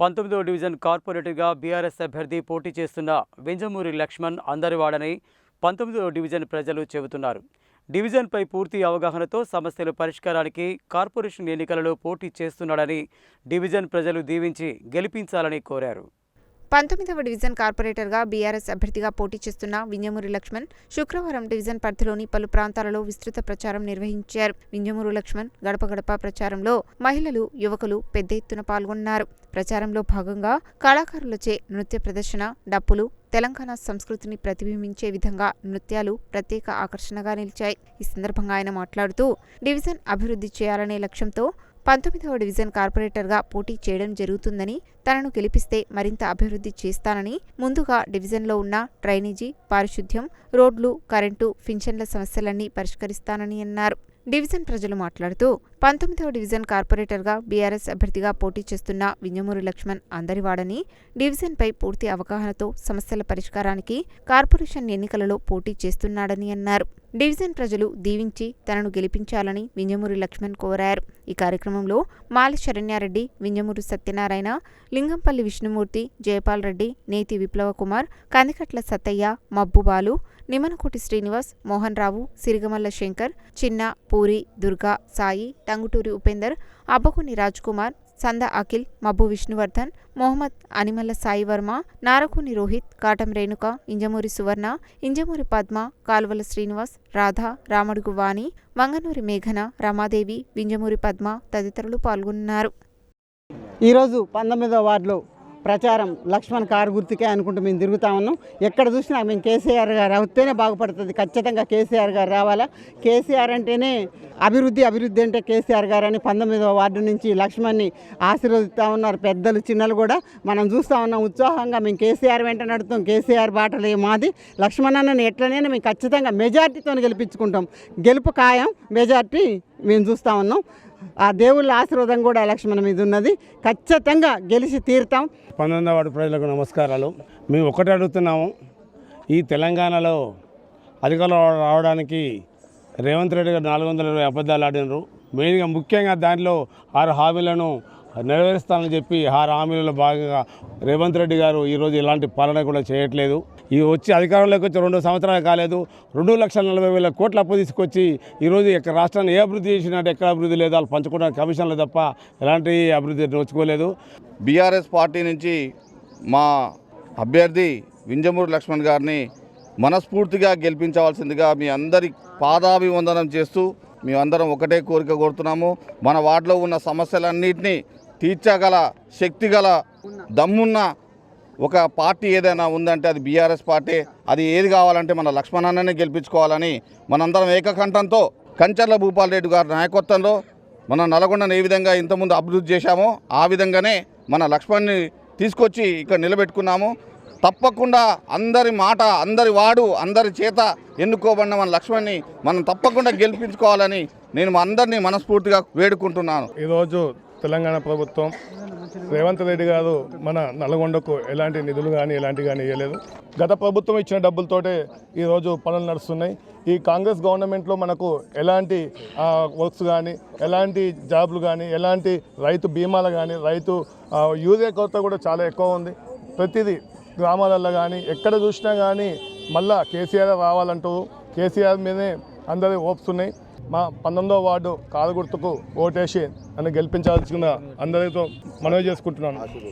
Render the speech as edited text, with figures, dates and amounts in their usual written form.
19వ division కార్పొరేటర్గా BRS అభ్యర్థి పోటీ చేస్తున్న వింజమూరి లక్ష్మణ్ అందరివాడని 19వ డివిజన్ ప్రజలు చెబుతున్నారు. డివిజన్పై పూర్తి అవగాహనతో సమస్యల పరిష్కారానికి కార్పొరేషన్ ఎన్నికలలో పోటీ చేస్తున్నాడని డివిజన్ ప్రజలు దీవించి గెలిపించాలని కోరారు. 19వ డివిజన్ కార్పొరేటర్గా బీఆర్ఎస్ అభ్యర్థిగా పోటీ చేస్తున్న వింజమూరి లక్ష్మణ్ శుక్రవారం డివిజన్ పరిధిలోని పలు ప్రాంతాలలో విస్తృత ప్రచారం నిర్వహించారు. వింజమూరి లక్ష్మణ్ గడప గడప ప్రచారంలో మహిళలు, యువకులు పెద్ద ఎత్తున పాల్గొన్నారు. ప్రచారంలో భాగంగా కళాకారులచే నృత్య ప్రదర్శన, డప్పులు, తెలంగాణ సంస్కృతిని ప్రతిబింబించే విధంగా నృత్యాలు ప్రత్యేక ఆకర్షణగా నిలిచాయి. ఈ సందర్భంగా ఆయన మాట్లాడుతూ డివిజన్ అభివృద్ధి చేయాలనే లక్ష్యంతో 19వ డివిజన్ కార్పొరేటర్గా పోటీ చేయడం జరుగుతుందని, తనను గెలిపిస్తే మరింత అభివృద్ధి చేస్తానని, ముందుగా డివిజన్లో ఉన్న డ్రైనేజీ, పారిశుద్ధ్యం, రోడ్లు, కరెంటు, పింఛన్ల సమస్యలన్నీ పరిష్కరిస్తానని అన్నారు. డివిజన్ ప్రజలు మాట్లాడుతూ 19వ డివిజన్ కార్పొరేటర్గా బీఆర్ఎస్ అభ్యర్థిగా పోటీ చేస్తున్న వింజమూరి లక్ష్మణ్ అందరివాడని, డివిజన్పై పూర్తి అవగాహనతో సమస్యల పరిష్కారానికి కార్పొరేషన్ ఎన్నికలలో పోటీ చేస్తున్నాడని అన్నారు. డివిజన్ ప్రజలు దీవించి తనను గెలిపించాలని వింజమూరి లక్ష్మణ్ కోరారు. ఈ కార్యక్రమంలో మాలి శరణ్యారెడ్డి, వింజమూరి సత్యనారాయణ, లింగంపల్లి విష్ణుమూర్తి, జయపాల్ రెడ్డి, నేతి విప్లవ కుమార్, కందికట్ల సత్తయ్య, మబ్బుబాలు, నిమనకోటి శ్రీనివాస్, మోహన్ రావు, సిరిగమల్ల శంకర్, చిన్న, పూరి, దుర్గా, సాయి, టంగుటూరి ఉపేందర్, అబ్బకుని రాజ్ కుమార్, సంద అఖిల్, మబ్బు విష్ణువర్ధన్, మొహమ్మద్ అనిమల్ల సాయి వర్మ, నారకుని రోహిత్, కాటం రేణుక, ఇంజమూరి సువర్ణ, ఇంజమూరి పద్మ, కాలువల శ్రీనివాస్, రాధ, రామడుగు వాణి, వంగనూరి మేఘన, రమాదేవి, వింజమూరి పద్మ తదితరులు పాల్గొన్నారు. ఈరోజు 19వ వార్డులో ప్రచారం లక్ష్మణ్ కారు గుర్తుకే అనుకుంటూ మేము తిరుగుతా ఉన్నాం. ఎక్కడ చూసినా మేము కేసీఆర్ గారు అవుతేనే బాగుపడుతుంది, ఖచ్చితంగా కేసీఆర్ గారు రావాలా, కేసీఆర్ అంటేనే అభివృద్ధి అంటే కేసీఆర్ గారు అని 19వ వార్డు నుంచి లక్ష్మణ్ని ఆశీర్వదిస్తూ ఉన్నారు పెద్దలు, చిన్నలు కూడా. మనం చూస్తూ ఉన్నాం ఉత్సాహంగా మేము కేసీఆర్ వెంట నడుస్తాం, కేసీఆర్ బాటలే మాది. లక్ష్మణ్ అన్నని ఎట్లనైనా మేము ఖచ్చితంగా మెజార్టీతో గెలిపించుకుంటాం, గెలుపు ఖాయం, మెజార్టీ మేము చూస్తూ ఉన్నాం. ఆ దేవుళ్ళ ఆశీర్వాదం కూడా లక్ష్మణ్ మీద ఉన్నది, ఖచ్చితంగా గెలిచి తీరుతాం. 19వ వార్డు ప్రజలకు నమస్కారాలు. మేము ఒకటి అడుగుతున్నాము, ఈ తెలంగాణలో అధికారంలో రావడానికి రేవంత్ రెడ్డి గారు 420 అబద్ధాలు ఆడినారు. మెయిన్గా ముఖ్యంగా దాంట్లో 6 హామీలను నెరవేరుస్తానని చెప్పి 6 హామీలలో భాగంగా రేవంత్ రెడ్డి గారు ఈరోజు ఇలాంటి పాలన కూడా చేయట్లేదు. ఈ వచ్చి అధికారంలోకి వచ్చి 2 సంవత్సరాలు కాలేదు, 2,40,40,000 కోట్ల అప్పు తీసుకొచ్చి ఈరోజు రాష్ట్రాన్ని ఏ అభివృద్ధి చేసినట్టు ఎక్కడ అభివృద్ధి లేదు, వాళ్ళు పంచుకోవడానికి కమిషన్లు తప్ప ఎలాంటి అభివృద్ధి నోచుకోలేదు. బీఆర్ఎస్ పార్టీ నుంచి మా అభ్యర్థి వింజమూరి లక్ష్మణ్ గారిని మనస్ఫూర్తిగా గెలిపించవలసిందిగా మీ అందరి పాదాభివందనం చేస్తూ మేమందరం ఒకటే కోరిక కోరుతున్నాము. మన వార్డులో ఉన్న సమస్యలన్నింటినీ తీర్చగల శక్తి గల దమ్మున్న ఒక పార్టీ ఏదైనా ఉందంటే అది బీఆర్ఎస్ పార్టీ. అది ఏది కావాలంటే మన లక్ష్మణ్ అన్ననే గెలిపించుకోవాలని మనందరం ఏకకంఠంతో కంచర్ల భూపాల్ రెడ్డి గారి నాయకత్వంలో మన నల్గొండను ఏ విధంగా ఇంతకుముందు అభివృద్ధి చేశామో ఆ విధంగానే మన లక్ష్మణ్ని తీసుకొచ్చి ఇక్కడ నిలబెట్టుకున్నాము. తప్పకుండా అందరి మాట, అందరి వాడు, అందరి చేత ఎన్నుకోబడిన మన లక్ష్మణ్ని మనం తప్పకుండా గెలిపించుకోవాలని నేను అందరినీ మనస్ఫూర్తిగా వేడుకుంటున్నాను. ఈరోజు తెలంగాణ ప్రభుత్వం రేవంత్ రెడ్డి గారు మన నల్గొండకు ఎలాంటి నిధులు కానీ ఇవ్వలేదు. గత ప్రభుత్వం ఇచ్చిన డబ్బులతోటే ఈరోజు పనులు నడుస్తున్నాయి. ఈ కాంగ్రెస్ గవర్నమెంట్లో మనకు ఎలాంటి వర్క్స్ కానీ, ఎలాంటి జాబ్లు కానీ, ఎలాంటి రైతు బీమాలు కానీ, రైతు యూరియా కొరత కూడా చాలా ఎక్కువ ఉంది. ప్రతిదీ గ్రామాలలో కానీ ఎక్కడ చూసినా కానీ మళ్ళా కేసీఆర్ రావాలంటూ కేసీఆర్ మీదే అందరి హోప్స్ ఉన్నాయి. మా 19వ వార్డు కారు గుర్తుకు ఓటేసి నన్ను గెలిపించాల్సిన అందరితో మనవి చేసుకుంటున్నాను.